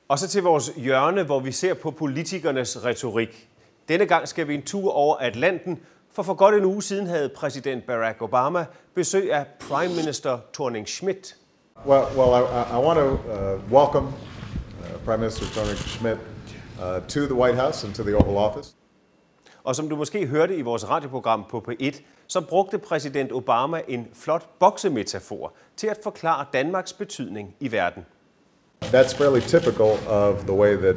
Og så til vores hjørne, hvor vi ser på politikernes retorik. Denne gang skal vi en tur over Atlanten, for godt en uge siden havde præsident Barack Obama besøg af Prime Minister Thorning-Schmidt. Well, I want to welcome Prime Minister Thorning-Schmidt to the White House and to the Oval Office. Og som du måske hørte i vores radioprogram på P1, så brugte præsident Obama en flot boksemetafor til at forklare Danmarks betydning i verden. That's fairly typical of the way that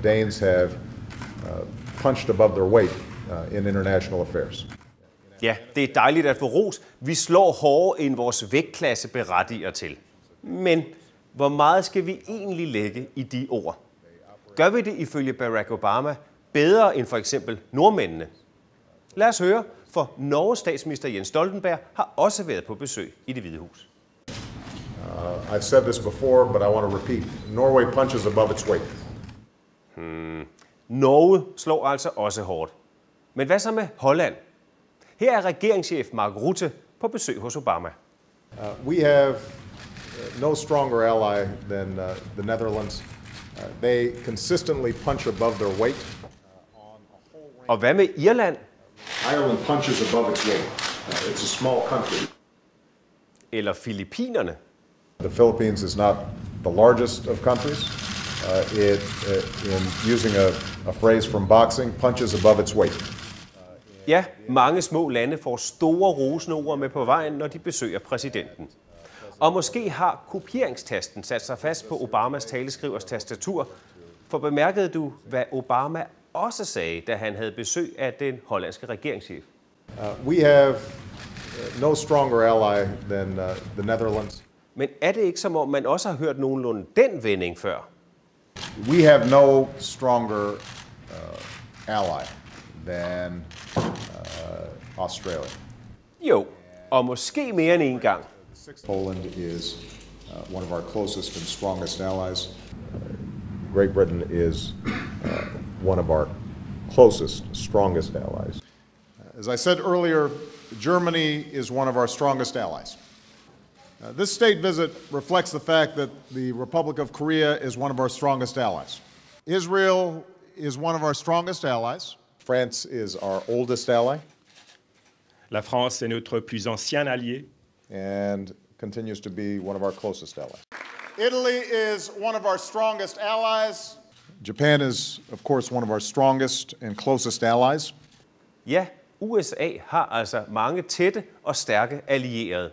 Danes have punched above their weight in international affairs. Ja, det er dejligt at få ros. Vi slår hårdere end vores vægtklasse berettiger til. Men hvor meget skal vi egentlig lægge i de ord? Gør vi det ifølge Barack Obama bedre end for eksempel nordmændene? Lad os høre, for Norges statsminister Jens Stoltenberg har også været på besøg i Det Hvide Hus. I've said this before, but I want to repeat. Norway punches above its weight. Norge slår altså også hårdt. Men hvad så med Holland? Her er regeringschef Mark Rutte på besøg hos Obama. We have no stronger ally than the Netherlands. They consistently punch above their weight. Og hvad med Irland? Ireland punches above its weight. It's a small country. Eller Filippinerne? The Philippines is not the largest of countries. In using a phrase from boxing, punches above its weight. Ja, mange små lande får store rosende ord med på vejen, når de besøger præsidenten. Og måske har kopieringstasten sat sig fast på Obamas taleskrivers tastatur, for bemærkede du, hvad Obama også sagde, da han havde besøg af den hollandske regeringschef? We have no stronger ally than the Netherlands. Men er det ikke som om, man også har hørt nogenlunde den vending før? We have no stronger ally than Australia. Jo, og måske mere end en gang. Poland is one of our closest and strongest allies. Great Britain is one of our closest, strongest allies. As I said earlier, Germany is one of our strongest allies. This state visit reflects the fact that the Republic of Korea is one of our strongest allies. Israel is one of our strongest allies. France is our oldest ally. La France est notre plus ancien allié. And continues to be one of our closest allies. Italy is one of our strongest allies. Japan is, of course, one of our strongest and closest allies. Ja, USA har altså mange tætte og stærke allierede.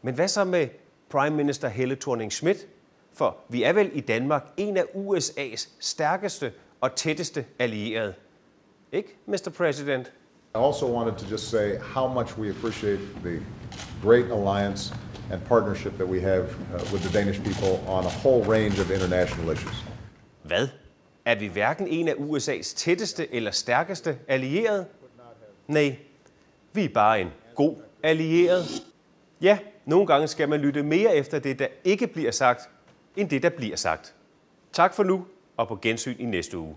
Men hvad så med Prime Minister Helle Thorning-Schmidt? For vi er vel i Danmark en af USA's stærkeste og tætteste allierede. Ikke, Mr. President? I also wanted to just say how much we appreciate the great alliance and partnership that we have with the Danish people on a whole range of international issues. Hvad? Er vi hverken en af USA's tætteste eller stærkeste allierede? Nej, vi er bare en god allieret. Ja, nogle gange skal man lytte mere efter det, der ikke bliver sagt, end det, der bliver sagt. Tak for nu, og på gensyn i næste uge.